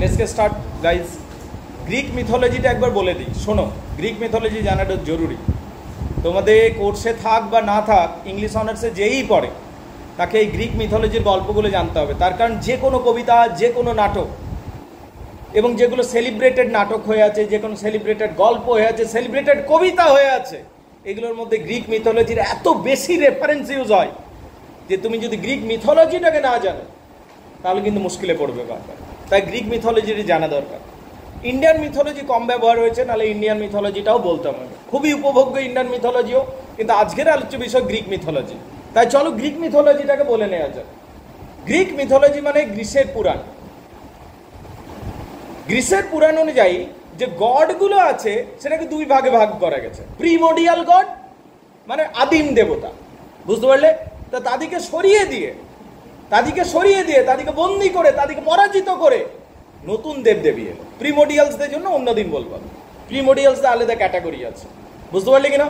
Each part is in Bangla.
Let's get start guys. Greek মিথোলজিটা একবার বলে দিই, শোনো। গ্রিক মিথোলজি জানাটা জরুরি। তোমাদের কোর্সে থাক বা না থাক, ইংলিশ অনার্সে যেই পড়ে তাকে এই গ্রিক মিথোলজির গল্পগুলো জানতে হবে। তার কারণ যে কোনো কবিতা, যে কোনো নাটক, এবং যেগুলো সেলিব্রেটেড নাটক হয়ে আছে, যে কোনো সেলিব্রেটেড গল্প হয়ে আছে, সেলিব্রেটেড কবিতা হয়ে আছে, এগুলোর মধ্যে গ্রিক মিথোলজির এত বেশি রেফারেন্স ইউজ হয় যে তুমি যদি গ্রিক মিথোলজিটাকে না জানো তাহলে কিন্তু মুশকিলে পড়বে বারবার। তাই গ্রিক মিথোলজির জানা দরকার। ইন্ডিয়ান মিথোলজি কম ব্যবহার হয়েছে, নাহলে ইন্ডিয়ান মিথোলজিটাও বলতাম আমি, খুবই উপভোগ্য ইন্ডিয়ান মিথোলজিও, কিন্তু আজকের আলোচ্য বিষয় গ্রিক মিথোলজি। তাই চলো গ্রিক মিথোলজিটাকে বলে নেওয়া যাক। গ্রিক মিথোলজি মানে গ্রিসের পুরাণ। গ্রিসের পুরাণ অনুযায়ী যে গডগুলো আছে সেটাকে দুই ভাগে ভাগ করা গেছে। প্রিমোডিয়াল গড মানে আদিম দেবতা, বুঝতে পারলে? তা তাদেরকে সরিয়ে দিয়ে, তাদেরকে বন্দি করে, তাদেরকে পরাজিত করে নতুন দেবদেবী এলো। প্রিমোডিয়ালসদের জন্য অন্যদিন বলবো। প্রিমোডিয়ালসদের আলাদা ক্যাটাগরি আছে, বুঝতে পারলে কিনা?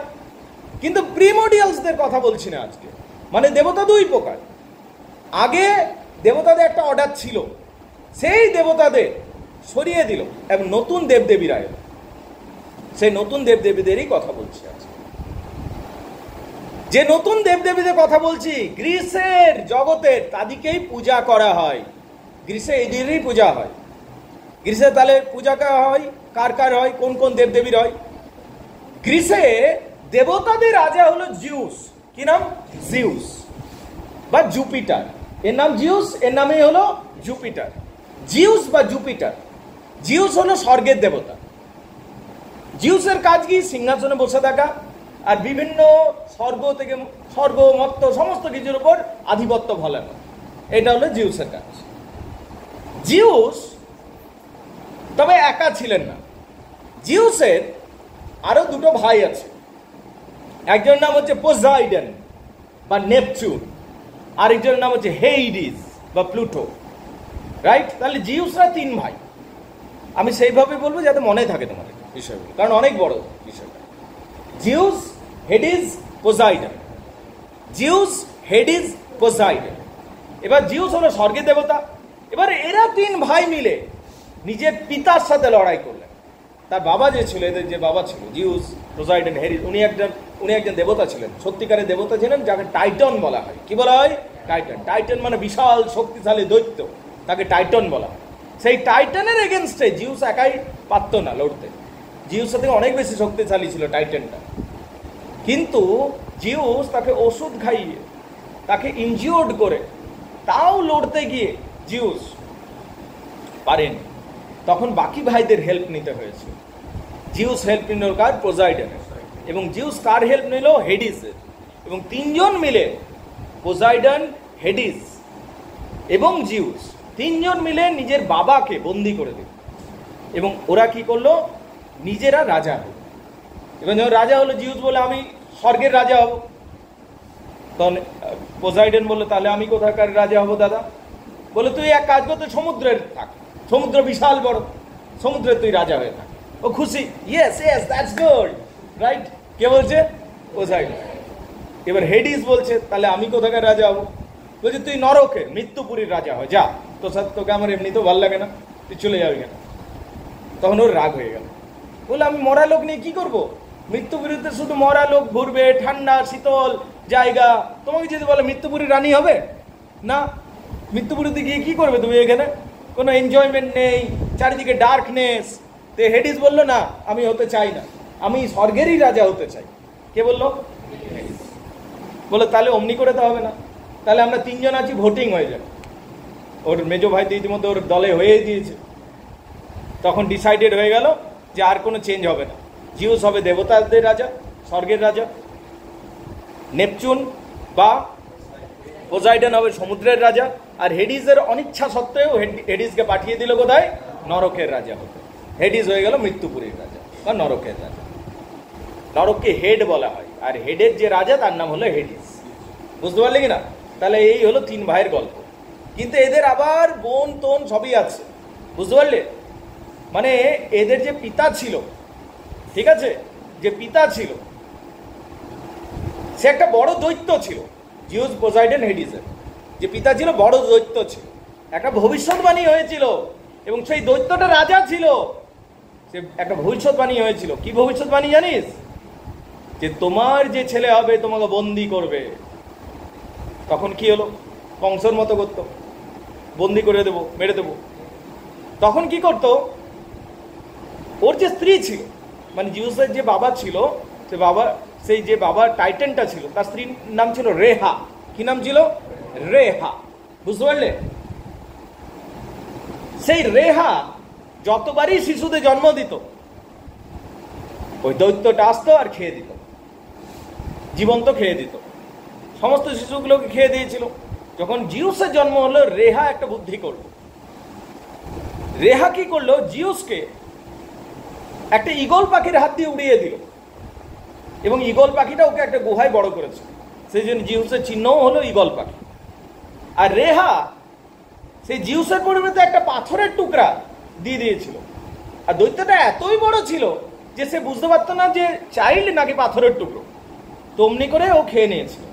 কিন্তু প্রিমোডিয়ালসদের কথা বলছি না আজকে। মানে দেবতা দুই প্রকার। আগে দেবতাদের একটা অর্ডার ছিল, সেই দেবতাদের সরিয়ে দিল এবং নতুন দেবদেবীরা এলো। সেই নতুন দেবদেবীদেরই কথা বলছি আজকে। যে নতুন দেবদেবীদের কথা বলছি, গ্রিসের জগতের তাদেরকেই পূজা করা হয়। গ্রিসে এদেরই পূজা হয়। গ্রিসে তাহলে পূজা করা হয় কার কার হয়, কোন কোন দেবদেবীর হয়? গ্রিসে দেবতাদের রাজা হলো জিউস। কি নাম? জিউস বা জুপিটার। এর নাম জিউস, এর নামে হলো জুপিটার। জিউস বা জুপিটার। জিউস হলো স্বর্গের দেবতা। জিউসের কাজ কি? সিংহাসনে বসে থাকা আর বিভিন্ন স্বর্গ থেকে, স্বর্গ মত্ত সমস্ত কিছুর উপর আধিপত্য ফলানো। এটা হলো জিউসের কাজ। জিউস তবে একা ছিলেন না। জিউসের আরো দুটো ভাই আছে। একজন নাম হচ্ছে পোসাইডন বা নেপচুন, আরেকজনের নাম হচ্ছে হেইডিস বা প্লুটো। রাইট? তাহলে জিউসরা তিন ভাই। আমি সেইভাবে বলবো যাতে মনে থাকে তোমাদের বিষয়গুলো, কারণ অনেক বড় বিষয়টা। Zeus, Hades, Poseidon. Zeus, Hades, Poseidon. এবার জিউস হলো স্বর্গের দেবতা। এবার এরা তিন ভাই মিলে নিজের পিতার সাথে লড়াই করলেন। তার বাবা যে ছিল, এদের যে বাবা ছিল জিউস, পোসাইডন, হেডিস, উনি একজন দেবতা ছিলেন, সত্যিকারের দেবতা ছিলেন, যাকে টাইটন বলা হয়। কি বলা হয়? টাইটন। টাইটন মানে বিশাল শক্তিশালী দৈত্য, তাকে টাইটন বলা হয়। সেই টাইটনের এগেনস্টে জিউস একাই পারত না লড়তে। জিউসের থেকে অনেক বেশি শক্তিশালী ছিল টাইটনটা। কিন্তু জিউস তাকে ওষুধ খাইয়ে, তাকে ইনজিওর্ড করে, তাও লড়তে গিয়ে জিউস পারেনি। তখন বাকি ভাইদের হেল্প নিতে হয়েছে। জিউস হেল্প নিল কার? পোসাইডনের। এবং জিউস কার হেল্প নিল? হেডিসের। এবং তিনজন মিলে, পোসাইডন, হেডিস এবং জিউস, তিনজন মিলে নিজের বাবাকে বন্দি করে দিল। এবং ওরা কি করলো? নিজেরা রাজা হলো। এবং যখন রাজা হলো, জিউস বলে আমি স্বর্গের রাজা হব। তখন পোসাইডন বললো তাহলে আমি কোথাকার রাজা হব দাদা? বলে তুই এক কাজ করতে, সমুদ্রের থাক, সমুদ্র বিশাল বড়, সমুদ্রের তুই রাজা হয়ে থাক। ও খুশি, yes yes that's good, right? কে বলছে? পোসাইডন। এবার হেডিস বলছে তাহলে আমি কোথাকার রাজা হব? বলছে তুই নরকের, মৃত্যুপুরীর রাজা হয়, যা। তোকে আমার এমনিতেও ভালো লাগে না, তুই চলে যাবি কেন? তখন ওর রাগ হয়ে গেল। বলে আমি মরা লোক নিয়ে কি করবো? মৃত্যুপুরীতে শুধু মরা লোক ঘুরবে, ঠান্ডা শীতল জায়গা। তোমাকে যদি বলে মৃত্যুপুরীর রানী হবে না, মৃত্যুপুরীতে গিয়ে কি করবে তুমি? এখানে কোনো এনজয়মেন্ট নেই, চারিদিকে ডার্কনেস। তো হেডিস বললো না, আমি হতে চাই না, আমি স্বর্গেরই রাজা হতে চাই। কে বললো? হেডিস। বলে তাহলে অমনি করে তো হবে না, তাহলে আমরা তিনজন আছি, ভোটিং হয়ে যাবে। ওর মেজো ভাই তো ইতিমধ্যে ওর দলে হয়েই দিয়েছে। তখন ডিসাইডেড হয়ে গেল যে আর কোনো চেঞ্জ হবে না। জিউস হবে দেবতাদের রাজা, স্বর্গের রাজা। নেপচুন বা পোসাইডন হবে সমুদ্রের রাজা। আর হেডিসের অনিচ্ছা সত্ত্বেও হেডিসকে পাঠিয়ে দিল কোথায়? নরকের রাজা হতে। হেডিস হয়ে গেল মৃত্যুপুরীর রাজা বা নরকের রাজা। নরককে হেড বলা হয়, আর হেডের যে রাজা তার নাম হলো হেডিস। বুঝতে পারলে কিনা? তাহলে এই হলো তিন ভাইয়ের গল্প। কিন্তু এদের আবার বোন তোন সবই আছে, বুঝতে পারলে? মানে এদের যে পিতা ছিল, ঠিক আছে, যে পিতা ছিল সে একটা বড় দৈত্য ছিল। জিউস, পোসাইডন, হেডিসের যে পিতা ছিল বড় দৈত্য ছিল। একটা ভবিষ্যৎবাণী হয়েছিল এবং সেই দৈত্যটা রাজা ছিল। সে একটা ভবিষ্যৎবাণী হয়েছিল। কি ভবিষ্যৎবাণী জানিস? যে তোমার যে ছেলে হবে তোমাকে বন্দি করবে। তখন কি হলো? কংসর মতো করতো, বন্দি করে দেবো, মেরে দেবো। তখন কি করতো? ওর যে স্ত্রী ছিল, মানে জিউসের যে বাবা ছিল, সে বাবা, সেই যে বাবার টাইটেনটা ছিল, তার স্ত্রীর নাম ছিল রেহা। কি নাম ছিল? রেহা। বুঝতে পারলে? সেই রেহা যতবারই শিশুদের জন্ম দিত, ওই দৈত্যটা আসতো আর খেয়ে দিত, জীবন্ত খেয়ে দিত। সমস্ত শিশুগুলোকে খেয়ে দিয়েছিল। যখন জিউসের জন্ম হলো, রেহা একটা বুদ্ধি করলো। রেহা কি করলো? জিউসকে একটা ঈগল পাখির হাত দিয়ে উড়িয়ে দিল, এবং ঈগল পাখিটা ওকে একটা গুহায় বড় করেছে। সেই জন্য জিউসের চিহ্নও হলো ঈগল পাখি। আর রেহা সেই জিউসের পরিবর্তে একটা পাথরের টুকরা দিয়ে দিয়েছিল। আর দৈত্যটা এতই বড় ছিল যে সে বুঝতে পারতো না যে চাইল্ড নাকি পাথরের টুকরো, তো অমনি করে ও খেয়ে নিয়েছিল।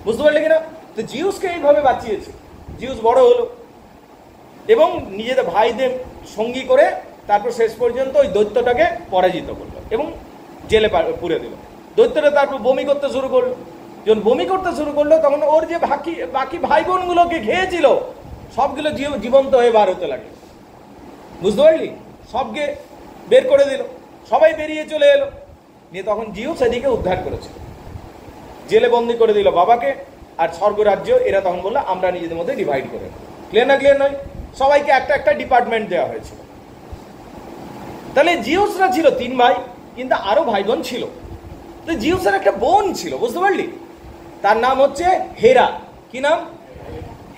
বুঝতে পারলে কিনা? তো জিউসকে এইভাবে বাঁচিয়েছে। জিউস বড় হলো এবং নিজেদের ভাইদের সঙ্গী করে তারপর শেষ পর্যন্ত ওই দৈত্যটাকে পরাজিত করলো এবং জেলে পুরে দিল। দৈত্যটা তারপর বমি করতে শুরু করলো। যখন বমি করতে শুরু করলো, তখন ওর যে বাকি ভাই বোনগুলোকে খেয়েছিল সবগুলো জীবন্ত হয়ে বার হতে লাগলো। বুঝতে পারলি? সবকে বের করে দিল, সবাই বেরিয়ে চলে এলো। নিয়ে তখন জিউস এদিকে উদ্ধার করেছিল, জেলে বন্দি করে দিল বাবাকে আর স্বর্গরাজ্য। এরা তখন বললো আমরা নিজেদের মধ্যে ডিভাইড করে। ক্লিয়ার না? ক্লিয়ার নয়? সবাইকে একটা একটা ডিপার্টমেন্ট দেওয়া হয়েছিল। তাহলে জিউসরা ছিল 3 ভাই, কিন্তু আরো ভাই বোন ছিল। তো জিউসের একটা বোন ছিল, বুঝতে পারলি? তার নাম হচ্ছে হেরা। কি নাম?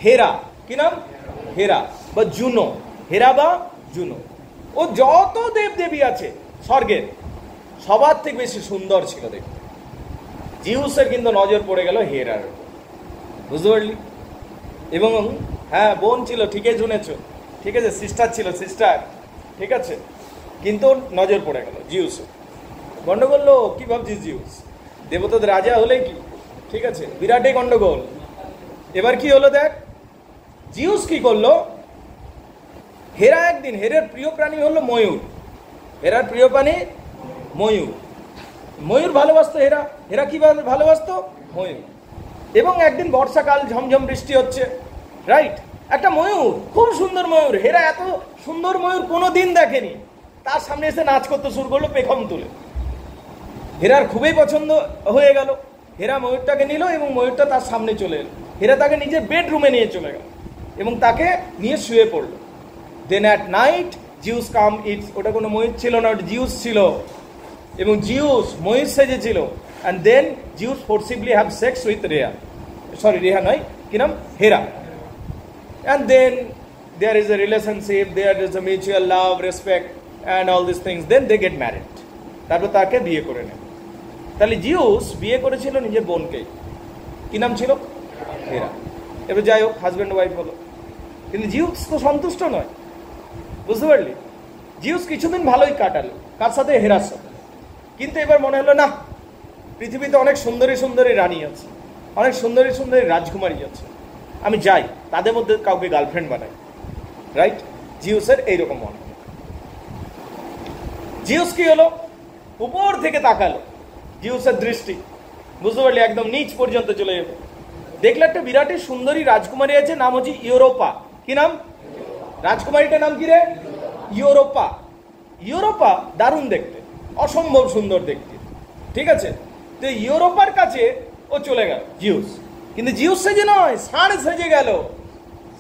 হেরা। কি নাম? হেরা বা জুনো। হেরা বা জুনো। ও যত দেবদেবী আছে স্বর্গের সবার থেকে বেশি সুন্দর ছিল দেখতে। জিউসের কিন্তু নজর পড়ে গেল হেরার উপর। বুঝতে পারলি? এবং হ্যাঁ, বোন ছিল, ঠিকই শুনেছ, ঠিক আছে, সিস্টার ছিল, সিস্টার, ঠিক আছে, কিন্তু নজর পড়ে গেল জিউস। গন্ডগোল। কি ভাবছিস? জিউস দেবতাদের রাজা হলে কি, ঠিক আছে, বিরাটই গন্ডগোল। এবার কি হলো দেখ, জিউস কি করলো? হেরা একদিন, হেরার প্রিয় প্রাণী হলো ময়ূর। হেরার প্রিয় প্রাণী ময়ূর। ময়ূর ভালোবাসতো হেরা। হেরা কি ভালোবাসতো? ময়ূর। এবং একদিন বর্ষাকাল, ঝমঝম বৃষ্টি হচ্ছে, রাইট? একটা ময়ূর, খুব সুন্দর ময়ূর, হেরা এত সুন্দর ময়ূর কোনোদিন দেখেনি, তার সামনে এসে নাচ করতে শুরু করলো পেখম তুলে। হেরার খুবই পছন্দ হয়ে গেল। হেরা ময়ূরটাকে নিল এবং ময়ূরটা তার সামনে চলে এলো। হেরা তাকে নিজের বেডরুমে নিয়ে চলে গেল এবং তাকে নিয়ে শুয়ে পড়লো। Then at night Zeus come its. ওটা কোনো ময়ূর ছিল না, ওটা জিউস ছিল। এবং জিউস ময়ূর সেজেছিল। And then Zeus forcibly have sex with Rhea. Sorry, Rhea নয়, কি নাম? Hera. And then there is a relationship, there is a mutual love, respect and all this things. Then they get married. তারপর তাকে বিয়ে করে নেয়। তাহলে জিউস বিয়ে করেছিল নিজের বোনকেই। কি নাম ছিল? হেরা। এবার যাই হোক, হাজব্যান্ড ওয়াইফ হলো। কিন্তু জিউস তো সন্তুষ্ট নয়। বুঝতে পারলি? জিউস কিছুদিন ভালোই কাটালো, কার সাথে? হেরার সাথে। কিন্তু এবার মনে হলো না, পৃথিবীতে অনেক সুন্দরী সুন্দরী রানী আছে, অনেক সুন্দরী সুন্দরী রাজকুমারী আছে, আমি যাই তাদের মধ্যে কাউকে গার্লফ্রেন্ড বানাই। রাইট? জিউসের এইরকম মনে। জিউস কি হলো? উপর থেকে তাকালো, জিউসের দৃষ্টি, বুঝতে পারলি, একদম নিচ পর্যন্ত চলে যাবে। দেখলে একটা বিরাটই সুন্দরী রাজকুমারী আছে, নাম হচ্ছে ইউরোপা। কি নাম? রাজকুমারীটার নাম কি রে? ইউরোপা। ইউরোপা দারুণ দেখতে, অসম্ভব সুন্দর দেখতে, ঠিক আছে। তো ইউরোপার কাছে ও চলে গেল জিউস। কিন্তু জিউস সেজে নয়, ষাঁড় সেজে গেল।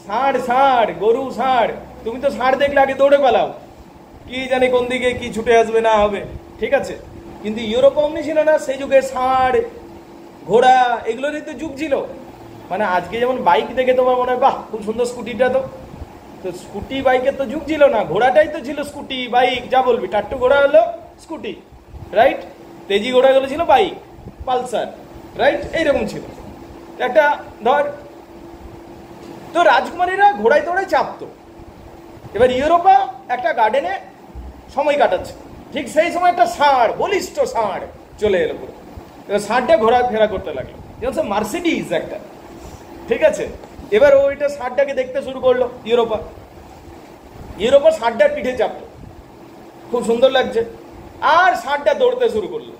ষাঁড়, ষাঁড়, গরু, ষাঁড়। তুমি তো ষাঁড় দেখলে আগে দৌড়ে পালাও, কি জানি কোন দিকে কি ছুটে আসবে না হবে, ঠিক আছে। কিন্তু ইউরোপ অমনি ছিল না। সেই যুগে ষাঁড়, ঘোড়া, এগুলোরই তো যুগ ছিল। মানে আজকে যেমন বাইক দেখে তোমার মনে হয় বাহ খুব সুন্দর স্কুটিটা, তো স্কুটি বাইকের তো যুগ ছিল না, ঘোড়াটাই তো ছিল স্কুটি বাইক, যা বলবি। টাট্টু ঘোড়া হলো স্কুটি, রাইট? তেজি ঘোড়াগুলো ছিল বাইক, পালসার, রাইট? এইরকম ছিল একটা ধর। তো রাজকুমারীরা ঘোড়ায় তোড়ায় চাপতো। এবার ইউরোপা একটা গার্ডেনে সময় কাটাচ্ছে, ঠিক সেই সময় একটা ষাঁড়, বলিষ্ঠ ষাঁড় চলে এলো পুরো। এবার ষাঁড়টা ঘোরাফেরা করতে লাগলো, যেমন মার্সিডিজ একটা, ঠিক আছে। এবার ওইটা ষাঁড়টাকে দেখতে শুরু করলো ইউরোপা। ইউরোপা ষাঁড়টার পিঠে চাপলো, খুব সুন্দর লাগছে, আর ষাঁড়টা দৌড়তে শুরু করলো।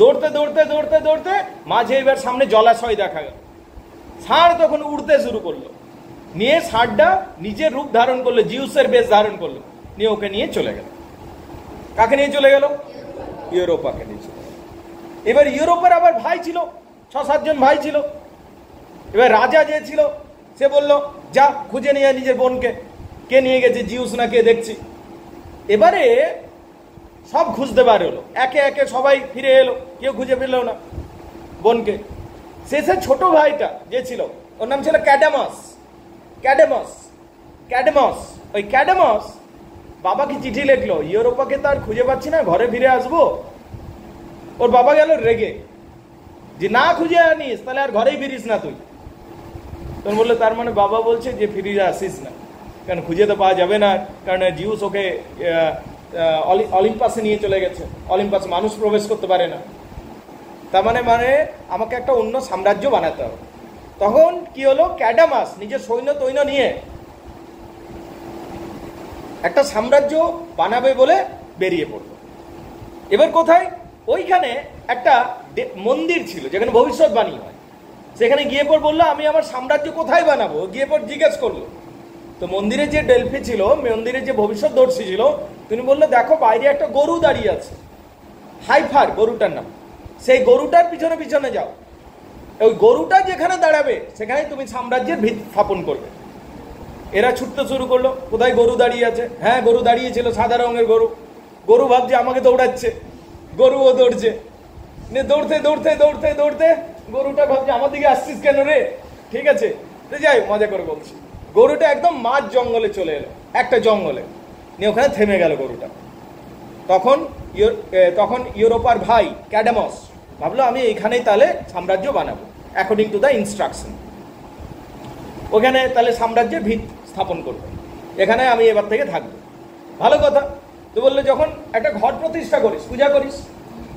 দৌড়তে দৌড়তে দৌড়তে দৌড়তে মাঝে এবার সামনে জলাশয় দেখা গেল। ষাঁড় তখন উড়তে শুরু করলো, নিয়ে ষাঁড়টা নিজের রূপ ধারণ করলো, জিউসের বেশ ধারণ করলো, নিয়ে ওকে নিয়ে চলে গেল। কাকে নিয়ে চলে গেল? ইউরোপাকে নিয়ে চলে গেল। এবার ইউরোপের আবার ভাই ছিল, 6-7 জন ভাই ছিল। এবার রাজা যে ছিল সে বলল, যা খুঁজে নিয়ে নিজের বোনকে, কে নিয়ে গেছে, জিউস না কে দেখছি। এবারে সব খুঁজতে বার হলো, একে একে সবাই ফিরে এলো, কেউ খুঁজে পেল না বোনকে। শেষে ছোট ভাইটা যে ছিল, ওর নাম ছিল ক্যাডামাস। ক্যাডামাস ক্যাডামাস ওই ক্যাডামাস বাবাকে চিঠি লিখলো, ইউরোপাকে তার খুঁজে পাচ্ছি না, ঘরে ফিরে আসবো। ওর বাবা গেল রেগে, যে না খুঁজে আনিস তাহলে আর ঘরেই ফিরিস না তুই। তখন বললো, তার মানে বাবা বলছে যে ফিরে আসিস না, কারণ খুঁজে তো পাওয়া যাবে না, কারণ জিউস ওকে অলিম্পাসে নিয়ে চলে গেছে, অলিম্পাস মানুষ প্রবেশ করতে পারে না। তার মানে আমাকে একটা অন্য সাম্রাজ্য বানাতে হবে। তখন কি হলো, ক্যাডামাস নিজের সৈন্য তৈন্য নিয়ে একটা সাম্রাজ্য বানাবে বলে বেরিয়ে পড়লো। এবার কোথায়? ওইখানে একটা মন্দির ছিল যেখানে ভবিষ্যৎবাণী হয়। সেখানে গিয়ে পর বললো, আমি আমার সাম্রাজ্য কোথায় বানাবো? গিয়ে পর জিজ্ঞেস করলো। তো মন্দিরে যে ডেলফি ছিল, মন্দিরে যে ভবিষ্যৎদর্শী ছিল, তিনি বললো, দেখো বাইরে একটা গরু দাঁড়িয়ে আছে, হাইফার গরুটার নাম, সেই গরুটার পিছনে পিছনে যাও, ওই গরুটা যেখানে দাঁড়াবে সেখানে তুমি সাম্রাজ্যের ভিত স্থাপন করবে। এরা ছুটতে শুরু করলো, কোথায় গরু দাঁড়িয়ে আছে? হ্যাঁ, গরু দাঁড়িয়েছিল, সাদা রঙের গরু। গরু ভাবছে আমাকে দৌড়াচ্ছে, গরুও দৌড়ছে। দৌড়তে দৌড়তে দৌড়তে দৌড়তে গরুটা ভাবছে আমার দিকে আসছিস কেন রে? ঠিক আছে, যাই মজা করে বলছি। গরুটা একদম মাঝ জঙ্গলে চলে এলো, একটা জঙ্গলে, নিয়ে ওখানে থেমে গেল গরুটা। তখন ইউরোপার ভাই ক্যাডামাস ভাবলো, আমি এখানেই তাহলে সাম্রাজ্য বানাবো, অ্যাকর্ডিং টু দ্য ইনস্ট্রাকশন। ওখানে তাহলে সাম্রাজ্যের ভিত স্থাপন করবো, এখানে আমি এবার থেকে থাকবো। ভালো কথা। তো বললো, যখন একটা ঘর প্রতিষ্ঠা করিস, পূজা করিস।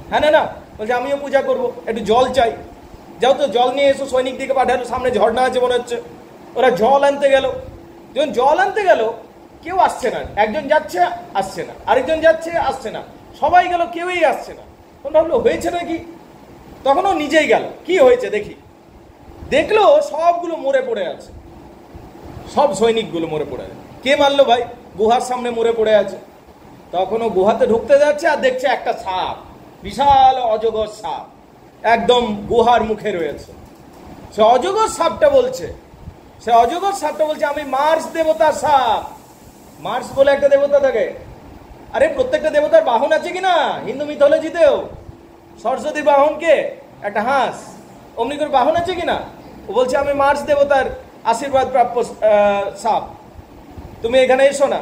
হ্যাঁ, না না, বলছে আমিও পূজা করব, একটু জল চাই। যাও তো জল নিয়ে এসো। সৈনিক দিকে পাঠালো, সামনে ঝর্ণা আছে মনে হচ্ছে। ওরা জল আনতে গেল। যখন জল আনতে গেল, কেউ আসছে না। একজন যাচ্ছে, আসছে না, আরেকজন যাচ্ছে, আসছে না, সবাই গেল, কেউই আসছে না। তখন ভাবলো হয়েছে নাকি? তখন ও নিজেই গেল, কি হয়েছে দেখি। দেখলো সবগুলো মরে পড়ে আছে, সব সৈনিকগুলো মরে পড়ে আছে। কে মারলো ভাই? গুহার সামনে মরে পড়ে আছে। তখন ও গুহাতে ঢুকতে যাচ্ছে, আর দেখছে একটা সাপ, বিশাল অজগর সাপ, একদম গুহার মুখে রয়েছে। সে অজগর সাপটা বলছে, আমি মার্স দেবতার সাপ। মার্স বলে একটা দেবতা থাকে। আরে প্রত্যেকটা দেবতার বাহন আছে কিনা হিন্দু মিথোলজিতেও? সরস্বতীর বাহন কে? একটা হাঁস। অমনি করে বাহন আছে কিনা? ও বলছে আমি মার্স দেবতার আশীর্বাদ প্রাপ্য সাপ, তুমি এখানে এসো না।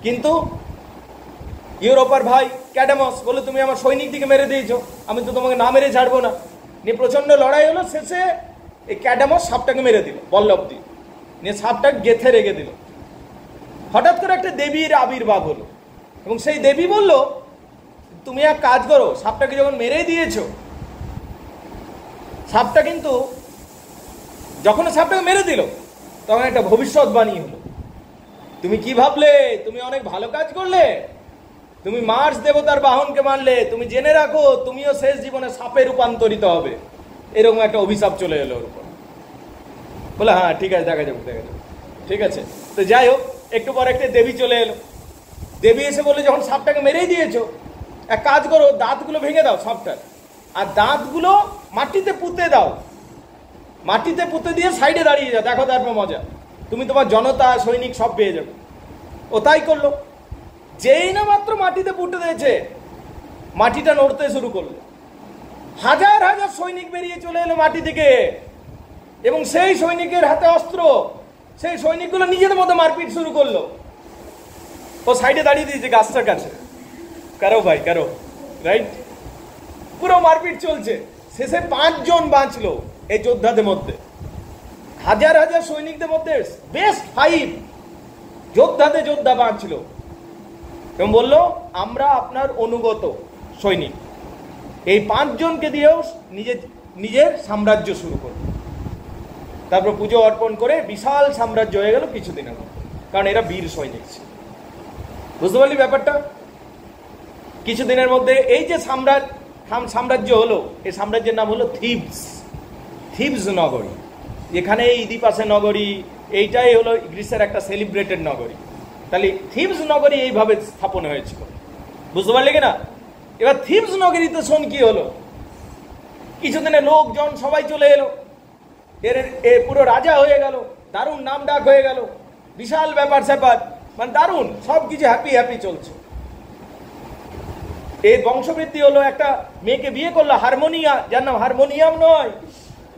কিন্তু ইউরোপার ভাই ক্যাডামাস বলে, তুমি আমার সৈনিক দিকে মেরে দিয়েছো, আমি তো তোমাকে না মেরে ছাড়বো না। নিয়ে প্রচন্ড লড়াই হলো। শেষে এই ক্যাডামাস সাপটাকে মেরে দিল বল্লভ দিয়ে, নিয়ে সাপটা গেথে রেখে দিল। হঠাৎ করে একটা দেবীর আবির্ভাব হলো, এবং সেই দেবী বলল, তুমি এক কাজ করো, সাপটাকে যখন মেরে দিয়েছো, সাপটা কিন্তু যখন সাপটাকে মেরে দিল তখন একটা ভবিষ্যৎবাণী হলো। তুমি কি ভাবলে তুমি অনেক ভালো কাজ করলে? তুমি মার্স দেবতার বাহনকে মারলে, তুমি জেনে রাখো তুমিও শেষ জীবনে সাপে রূপান্তরিত হবে। এরকম একটা অভিশাপ চলে এলো ওর উপর। বলে হ্যাঁ ঠিক আছে, দেখা যাবে। ঠিক আছে। তো যাই হোক, একটু পর একটা দেবী চলে এলো। দেবী এসে বলে, যখন সাপটাকে মেরেই দিয়েছো, এক কাজ করো, দাঁতগুলো ভেঙে দাও সাপটার, আর দাঁতগুলো মাটিতে পুঁতে দাও। মাটিতে পুঁতে দিয়ে সাইডে দাঁড়িয়ে যাও, দেখো তারপর মজা, তুমি তোমার জনতা সৈনিক সব পেয়ে যাবে। ও তাই করলো। যেই না মাত্র মাটিতে পুঁতে দিয়েছে, মাটিটা নড়তে শুরু করলো। হাজার হাজার সৈনিক বেরিয়ে চলে এলো মাটি থেকে, এবং সেই সৈনিকের হাতে অস্ত্র। সেই সৈনিকগুলো নিজের মতো মারপিট শুরু করলো। ও সাইডে দাঁড়িয়ে দিয়েছে গাছটার কাছে, কারো ভাই কারো, রাইট? পুরো মারপিট চলছে। শেষে 5 জন বাঁচলো এই যোদ্ধাদের মধ্যে, হাজার হাজার সৈনিকদের মধ্যে বেস্ট 5 যোদ্ধা বাঁচলো, এবং বললো আমরা আপনার অনুগত সৈনিক। এই 5 জনকে দিয়েও নিজের সাম্রাজ্য শুরু করল। তারপর পুজো অর্পণ করে বিশাল সাম্রাজ্য হয়ে গেল কিছুদিনের মধ্যে। কারণ এরা বীর সৈনিক ছিল। বুঝতে পারলি ব্যাপারটা? কিছুদিনের মধ্যে এই যে সাম্রাজ্য হলো, এই সাম্রাজ্যের নাম হলো থিবস নগরী। এখানে ইদিপাসের নগরী, এইটাই হলো গ্রিসের একটা সেলিব্রেটেড নগরী। তাহলে থিবস নগরী এইভাবে স্থাপন হয়েছিল। বুঝতে পারলে কিনা? এবার থিবস নগরীতে শোন কি হলো, কিছুদিনে লোকজন সবাই চলে এলো, এর পুরো রাজা হয়ে গেল, দারুণ নাম ডাক হয়ে গেল, বিশাল ব্যাপার স্যাপার, মানে দারুণ সবকিছু হ্যাপি চলছে। এই বংশবৃদ্ধি হলো, একটা মেয়েকে বিয়ে করলো হারমোনিয়া, যার নাম হারমোনিয়াম নয়,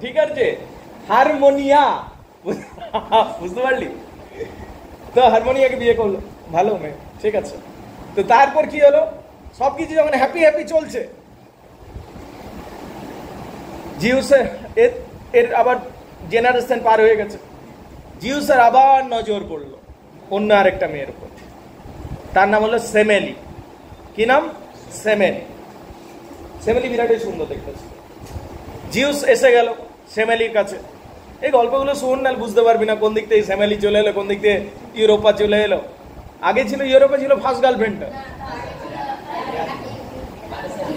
ঠিক আছে, হারমোনিয়া। বুঝতে পারলি তো? হারমোনিয়াকে বিয়ে করলো, ভালো মেয়ে, ঠিক আছে। তো তারপর কি হলো, সবকিছু যখন হ্যাপি চলছে, জিউসের এর আবার জেনারেশন পার হয়ে গেছে, জিউসের আবার নজর পড়লো অন্য আরেকটা মেয়ের উপর। তার নাম হলো সেমেলি। কি নাম? সেমেলি বিরাটই সুন্দর দেখতে ছিল। জিউস এসে গেল সেমেলির কাছে। এই গল্পগুলো শুন না, বুঝতে পারবি না কোন দিক থেকে সেমেলি চলে এলো, কোন দিক থেকে ইউরোপা চলে এলো। আগে ছিল ইউরোপা, ছিল ফার্স্ট গার্লফ্রেন্ডটা।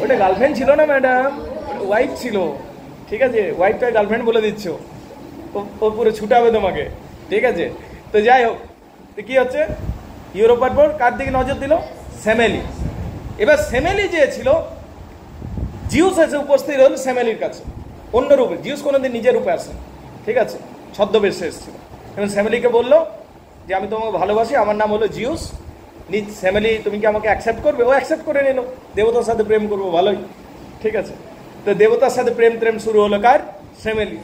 ওটা গার্লফ্রেন্ড ছিল না ম্যাডাম, ওয়াইফ ছিল, ঠিক আছে। ওয়াইফটা গার্লফ্রেন্ড বলে দিচ্ছ, ও পুরো ছুটাবে তোমাকে, ঠিক আছে। তো যাই হোক, তো কি হচ্ছে, ইউরোপার পর কার দিকে নজর দিল? সেমেলি। এবার সেমেলি যে ছিল, জিউস এসে উপস্থিত হল সেমেলির কাছে অন্য রূপে। জিউস কোনোদিন নিজের রূপে আসে, ঠিক আছে, ছদ্মবেশে এসেছিল। এবং সেমেলিকে বললো যে আমি তোমাকে ভালোবাসি, আমার নাম হলো জিউস। সেমেলি, তুমি কি আমাকে অ্যাকসেপ্ট করবে? ও অ্যাকসেপ্ট করে নিল, দেবতার সাথে প্রেম করবো, ভালোই, ঠিক আছে। তো দেবতার সাথে প্রেম শুরু হলো কার? Semele,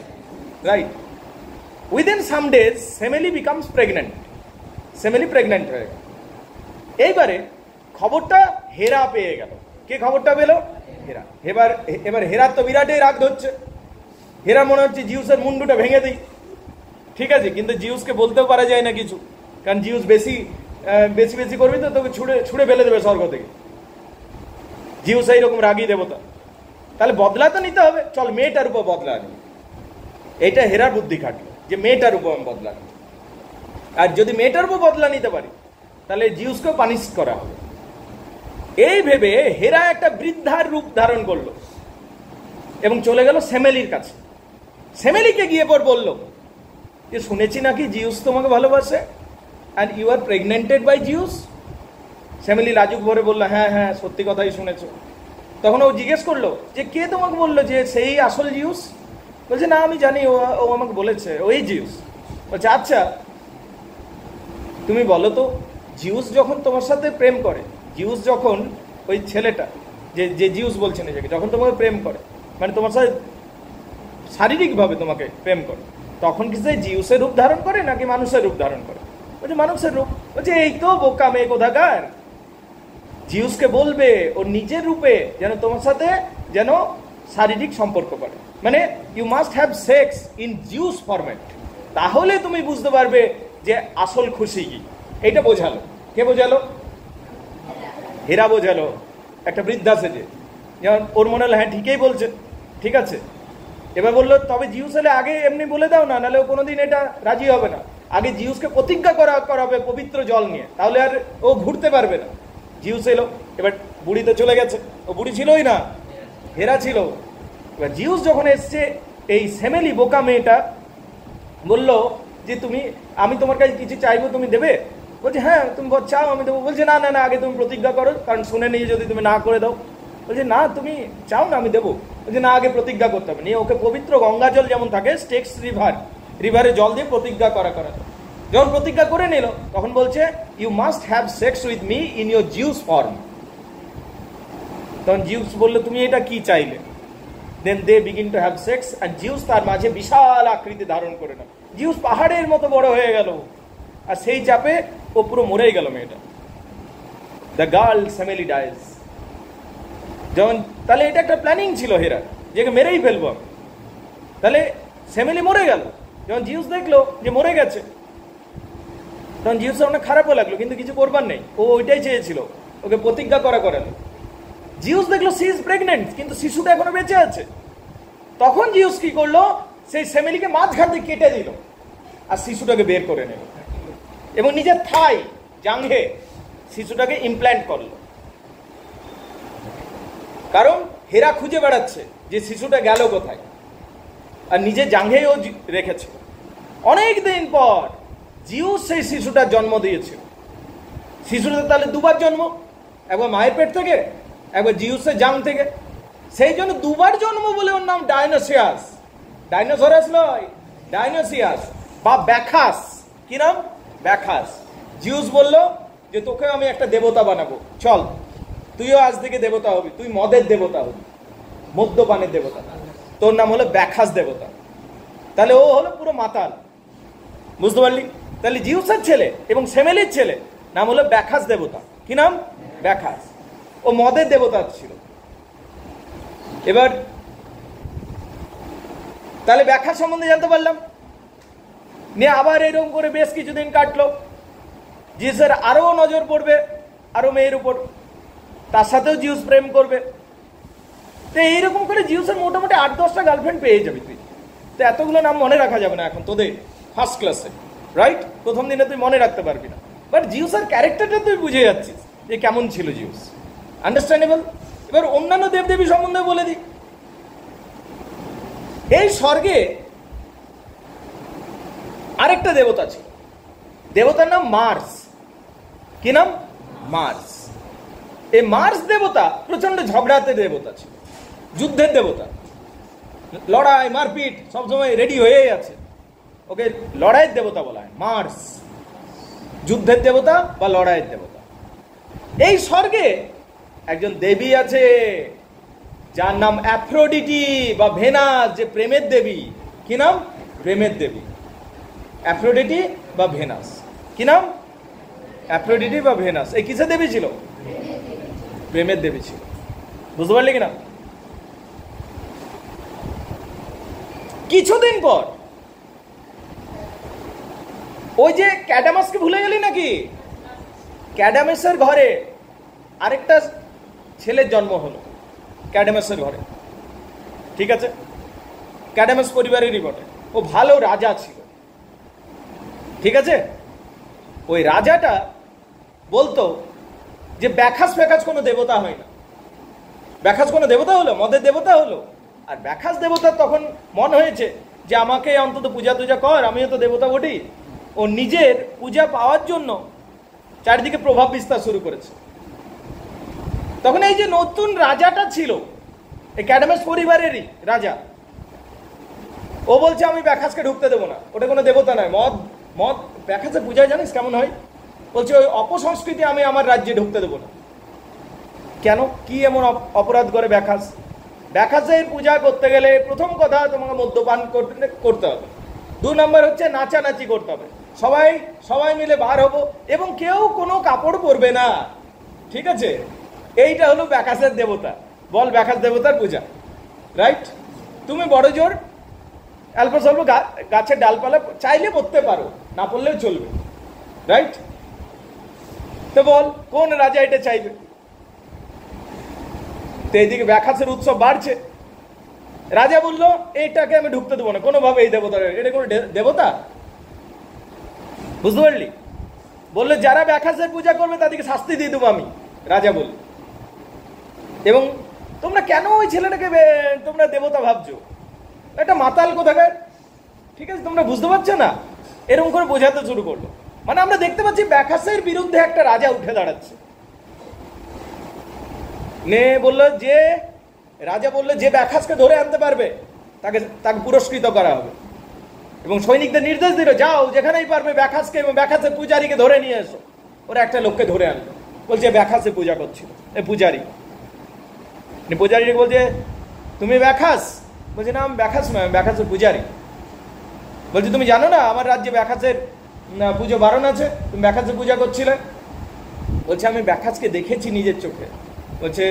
right. Within some days Semele becomes pregnant. Semele pregnant হয়ে গেল। এইবারে খবরটা হেরা পেয়ে গেল। কে খবরটা পেল? হেরা। এবার হেরার তো বিরাটই রাগ ধরছে। হেরা মনে হচ্ছে জিউসের মুন্ডুটা ভেঙে দিই, ঠিক আছে। কিন্তু জিউসকে বলতেও পারা যায় না কিছু, কারণ জিউস বেশি করবি তো তোকে ছুড়ে ফেলে দেবে স্বর্গ থেকে। জিউস এইরকম রাগী দেবতা, তাহলে বদলা তো নিতে হবে, চল মেয়েটার উপর বদলা নি। এটা হেরার বুদ্ধি খাটলো যে মেয়েটার উপর আমি বদলা নিই, আর যদি মেয়েটার উপর বদলা নিতে পারি তাহলে জিউসকেও পানিশ করা হবে। এই ভেবে হেরা একটা বৃদ্ধার রূপ ধারণ করলো এবং চলে গেল সেমেলির কাছে। সেমেলিকে গিয়ে পর বলল যে শুনেছি নাকি জিউস তোমাকে ভালোবাসে, and you are pregnanted by Zeus. Semele লাজুক ভরে বললো, হ্যাঁ সত্যি কথাই শুনেছো। তখন ও জিজ্ঞেস করলো যে কে তোমাকে বললো যে সেই আসল জিউস? বলছে না, আমি জানি, ও আমাকে বলেছে ওই জিউস। বলছে আচ্ছা তুমি বলো তো, জিউস যখন তোমার সাথে প্রেম করে, জিউস যখন ওই ছেলেটা যে জিউস বলছে নিজেকে, যখন তোমাকে প্রেম করে, মানে তোমার সাথে শারীরিকভাবে তোমাকে প্রেম করে, তখন কি সে জিউসের রূপ ধারণ করে নাকি মানুষের রূপ ধারণ করে? বলছে মানুষের রূপ। বলছে এই তো বোকা মেয়ে কোথাকার, জিউসকে বলবে ওর নিজের রূপে যেন তোমার সাথে যেন শারীরিক সম্পর্ক করে, মানে you must have sex in Zeus format, তাহলে তুমি বুঝতে পারবে যে আসল খুশি কি। এইটা বোঝালো। কে বোঝালো? হেরা বোঝালো, একটা বৃদ্ধা সেজে। যেমন ওর মনে হলো হ্যাঁ ঠিকই বলছে, ঠিক আছে। এবার বললো তবে জিউস হলে আগে এমনি বলে দাও না, নাহলে ও কোনোদিন এটা রাজি হবে না। আগে জিউসকে প্রতিজ্ঞা করাবে পবিত্র জল নিয়ে, তাহলে আর ও ঘুরতে পারবে না। জিউস এলো, এবার বুড়ি তো চলে গেছে, ও বুড়ি ছিলই না, হেরা ছিল। এবার জিউস যখন এসছে, এই সেমেলি বোকা মেয়েটা বলল যে আমি তোমার কাছে কিছু চাইবো, তুমি দেবে? বলছে হ্যাঁ তুমি চাও আমি দেবো। বলছে না আগে তুমি প্রতিজ্ঞা করো, কারণ শুনে নিয়ে যদি তুমি না করে দাও। বলছে না তুমি চাও না আমি দেবো। বলছে না আগে প্রতিজ্ঞা করতে হবে। নিয়ে ওকে পবিত্র গঙ্গা জল যেমন থাকে, স্টেক্স রিভারে জল দিয়ে প্রতিজ্ঞা করা। যখন প্রতিজ্ঞা করে নিল তখন বলছে you must have sex with me in your Zeus form. তখন জিউস বললো তুমি এটা কি চাইলে? Then they begin to have sex, and Zeus তার মাঝে বিশাল আকৃতি ধারণ করে না। জিউস পাহাড়ের মতো বড় হয়ে গেল, আর সেই চাপে ও পুরো মরেই গেল মেয়েটা। The girl Semele dies. যেমন তাহলে এটা একটা প্ল্যানিং ছিল হেরা, যে মেরেই ফেলবো আমি। তাহলে সেমেলি মরে গেল। যখন জিউস দেখলো যে মরে গেছে, তখন জিউসের অনেক খারাপও লাগলো, কিন্তু কিছু করবার নেই, ও ওইটাই চেয়েছিল, ওকে প্রতিজ্ঞা করালো। জিউস দেখলো সি ইজ প্রেগনেন্ট, কিন্তু শিশুটা এখনো বেঁচে আছে। তখন জিউস কি করলো, সেই সেমেলিকে মাঝখান দিয়ে কেটে দিল আর শিশুটাকে বের করে নিল। এবং নিজের থাই জাঙ্ঘে শিশুটাকে ইমপ্ল্যান্ট করলো। কারণ হেরা খুঁজে বেড়াচ্ছে যে শিশুটা গেল কোথায়, আর নিজের জাঙ্ঘেও রেখেছে। অনেক দিন পর জিউস সেই শিশুটার জন্ম দিয়েছিল। শিশুটা তাহলে দুবার জন্ম, একবার মায়ের পেট থেকে, একবার জিউসের জাং থেকে। সেই জন্য দুবার জন্ম বলে ওর নাম ডাইনোসিয়াস। ডাইনোসরাস নয়, ডাইনোসিয়াস বা ব্যাখাস। কি নাম? ব্যাখাস। জিউস বলল যে তোকে আমি একটা দেবতা বানাবো, চল তুইও আজ থেকে দেবতা হবি, তুই মদের দেবতা হবি, মদ্যপানের দেবতা। তোর নাম হলো ব্যাখাস দেবতা। তাহলে ও হলো পুরো মাতাল, বুঝতে পারলি? তাহলে জিউসের ছেলে এবং সেমেলির ছেলে নাম হলো ব্যাখাস দেবতা। কি নাম? ব্যাখাস। ও মদের দেবতা ছিল। এবার তাহলে ব্যাখাস সম্বন্ধে জানতে পারলাম। নিয়ে আবার এরকম করে বেশ কিছুদিন কাটলো। জিউসের আরো নজর পড়বে আরো মেয়ের উপর, তার সাথেও জিউস প্রেম করবে। তো এইরকম করে জিউসের মোটামুটি 8-10টা গার্লফ্রেন্ড পেয়ে যাবি তুই। তো এতগুলো নাম মনে রাখা যাবে না এখন তোদের ফার্স্ট ক্লাসে, রাইট? প্রথম দিনে তুই মনে রাখতে পারবি না, বাট জিউসের ক্যারেক্টারটা তুই বুঝে যাচ্ছিস যে কেমন ছিল জিউস। আন্ডারস্ট্যান্ডেবল? এবার অন্যান্য দেবদেবী সম্বন্ধে বলে দিই। এই স্বর্গে আরেকটা দেবতা ছিল, দেবতার নাম মার্স। কি নাম? মার্স। এই মার্স দেবতা প্রচন্ড ঝগড়াতে দেবতা ছিল, যুদ্ধের দেবতা। লড়াই মারপিট সবসময় রেডি হয়েই আছে। ওকে লড়াইয়ের দেবতা বলা হয় মার্স, যুদ্ধের দেবতা বা লড়াইয়ের দেবতা। এই স্বর্গে একজন দেবী আছে যার নাম অ্যাফ্রোডিটি বা ভেনাস, যে প্রেমের দেবী। কি নাম? প্রেমের দেবী। অ্যাফ্রোডিটি বা ভেনাস। কি নাম? অ্যাফ্রোডিটি বা ভেনাস। এই কিসের দেবী ছিল? প্রেমের দেবী ছিল। বুঝতে পারলি কিনা? কিছুদিন পর ওই যে ক্যাডামাসকে ভুলে গেলি নাকি? ক্যাডামাসের ঘরে আরেকটা ছেলের জন্ম হলো, ক্যাডামাসের ঘরে। ঠিক আছে? ক্যাডামাস পরিবারেরই বটে। ও ভালো রাজা ছিল। ঠিক আছে? ওই রাজাটা বলতো যে ব্যাখাস ফ্যাখাস কোনো দেবতা হয় না। ব্যাখাস কোনো দেবতা হলো? মদের দেবতা হলো। আর ব্যাখাস দেবতার তখন মনে হয়েছে যে আমাকে অন্তত পূজা টুজা কর, আমিও তো দেবতা বটি। ও নিজের পূজা পাওয়ার জন্য চারিদিকে প্রভাব বিস্তার শুরু করেছে। তখন এই যে নতুন রাজাটা ছিল, এই ক্যাডামাস পরিবারেরই রাজা, ও বলছে আমি ব্যাখাসকে ঢুকতে দেবো না, ওটা কোনো দেবতা নয়। মদ মদ ব্যাখাসের পূজায় জানিস কেমন হয়? বলছে ওই অপসংস্কৃতি আমি আমার রাজ্যে ঢুকতে দেবো না। কেন? কি এমন অপরাধ করে ব্যাখাস? ব্যাখাসের পূজা করতে গেলে প্রথম কথা তোমাকে মদ্যপান করতে হবে। 2 নম্বর হচ্ছে নাচানাচি করতে হবে। সবাই মিলে বার হবো এবং কেউ কোনো কাপড় পরবে না। ঠিক আছে? এইটা হলো ব্যাখাসের দেবতা। বল ব্যাখাস দেবতার পূজা, রাইট? তুমি বড় জোর অল্প স্বল্প গাছের ডালপালা চাইলে পড়তে পারো, না পড়লেও চলবে, রাইট? তো বল কোন রাজা এটা চাইবে? তো এইদিকে ব্যাখাসের উৎসব বাড়ছে। রাজা বললো এইটাকে আমি ঢুকতে দেবো না কোনোভাবে, এই দেবতা, এটা কোনো দেবতা? বুঝতে পারলি? বললে যারা ব্যাখাসের পূজা করবে তাদেরকে শাস্তি দিয়ে দেবো আমি, রাজা বলল। এবং তোমরা কেন ওই ছেলেটাকে তোমরা দেবতা ভাবছো? এটা মাতাল কোথাকার। ঠিক আছে? তোমরা বুঝতে পারছো না? এরকম করে বোঝাতে শুরু করলো। মানে আমরা দেখতে পাচ্ছি ব্যাখাসের বিরুদ্ধে একটা রাজা উঠে দাঁড়াচ্ছে। বললো যে রাজা বললো যে ব্যাখাসকে ধরে আনতে পারবে তাকে পুরস্কৃত করা হবে। এবং সৈনিকদের নির্দেশ দিল যাও যেখানেই পারবে ব্যাখাসকে এবং ব্যাখাসের পূজারীকে ধরে নিয়ে এসো। ওরা একটা লোককে ধরে আনলো, বলছে ব্যাখাসে পূজা করছিল এই পূজারী। পূজারীকে বলছে তুমি ব্যাখাস? বলছে না আমি ব্যাখাস নয়, আমি ব্যাখাসের পূজারী। বলছে তুমি জানো না আমার রাজ্যে ব্যাখাসের পুজো বারণ আছে, তুমি ব্যাখাসের পূজা করছিলে? বলছে আমি ব্যাখাসকে দেখেছি নিজের চোখে। বলছে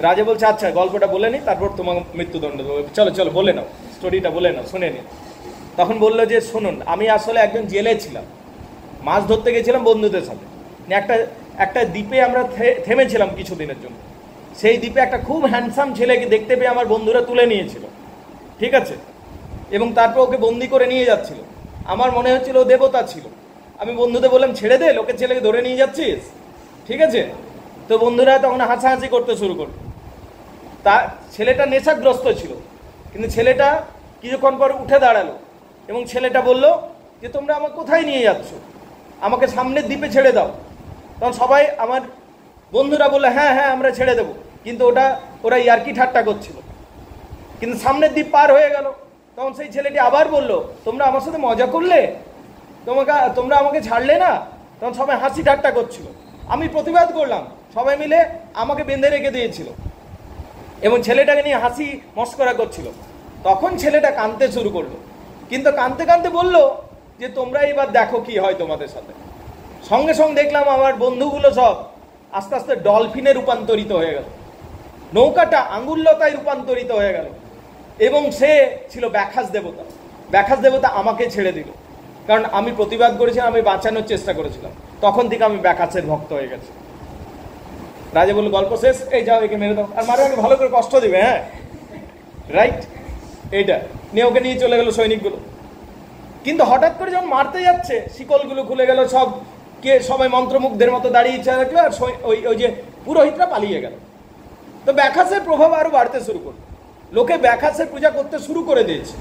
রাজা বলছে আচ্ছা গল্পটা বলে নি, তারপর তোমাকে মৃত্যুদণ্ড দেবো। চলো চলো বলে নাও, স্টোরিটা বলে নাও, শুনে নি। তখন বললো যে শুনুন, আমি আসলে একজন জেলে ছিলাম, মাছ ধরতে গেছিলাম বন্ধুদের সাথে। একটা দ্বীপে আমরা থেমেছিলাম কিছুদিনের জন্য। সেই দ্বীপে একটা খুব হ্যান্ডসাম ছেলেকে দেখতে পেয়ে আমার বন্ধুরা তুলে নিয়েছিল। ঠিক আছে? এবং তারপর ওকে বন্দি করে নিয়ে যাচ্ছিল। আমার মনে হচ্ছিল ও দেবতা ছিল। আমি বন্ধুদের বললাম, ছেড়ে দে, লোকের ছেলেকে ধরে নিয়ে যাচ্ছিস, ঠিক আছে? তো বন্ধুরা তখন হাসাহাসি করতে শুরু করলো। তা ছেলেটা নেশাগ্রস্ত ছিল, কিন্তু ছেলেটা কিছুক্ষণ পর উঠে দাঁড়ালো এবং ছেলেটা বলল যে তোমরা আমাকে কোথায় নিয়ে যাচ্ছ, আমাকে সামনের দ্বীপে ছেড়ে দাও। তখন সবাই আমার বন্ধুরা বললো হ্যাঁ হ্যাঁ আমরা ছেড়ে দেবো, কিন্তু ওরা ইয়ার্কি ঠাট্টা করছিল। কিন্তু সামনের দ্বীপ পার হয়ে গেল, তখন সেই ছেলেটি আবার বলল তোমরা আমার সাথে মজা করলে, তোমরা আমাকে ছাড়লে না। তখন সবাই হাসি ঠাট্টা করছিল। আমি প্রতিবাদ করলাম, সবাই মিলে আমাকে বেঁধে রেখে দিয়েছিল এবং ছেলেটাকে নিয়ে হাসি মস্করা করছিল। তখন ছেলেটা কাঁদতে শুরু করলো, কিন্তু কাঁদতে কাঁদতে বলল যে তোমরা এবার দেখো কি হয় তোমাদের সাথে। সঙ্গে সঙ্গে দেখলাম আমার বন্ধুগুলো সব আস্তে আস্তে ডলফিনে রূপান্তরিত হয়ে গেল, নৌকাটা আঙ্গুললতায় রূপান্তরিত হয়ে গেল এবং সে ছিল ব্যাখাস দেবতা। ব্যাখাস দেবতা আমাকে ছেড়ে দিল, কারণ আমি প্রতিবাদ করেছিলাম, আমি বাঁচানোর চেষ্টা করেছিলাম। তখন থেকে আমি ব্যাখাসের ভক্ত হয়ে গেছি। রাজা বলল গল্প শেষ, এই যাও একে মেরে দাও, আর মারে আমাকে ভালো করে কষ্ট দিবে, হ্যাঁ রাইট। এইটা নিয়ে ওকে নিয়ে চলে গেল সৈনিকগুলো। কিন্তু হঠাৎ করে যখন মারতে যাচ্ছে শিকলগুলো খুলে গেল, সবাই মন্ত্রমুগ্ধের মতো দাঁড়িয়ে ইচ্ছা রাখলো, আর ওই যে পুরোহিতরা পালিয়ে গেল। তো ব্যাখাসের প্রভাব আরো বাড়তে শুরু করলো, লোকে ব্যাখাসের পূজা করতে শুরু করে দিয়েছে।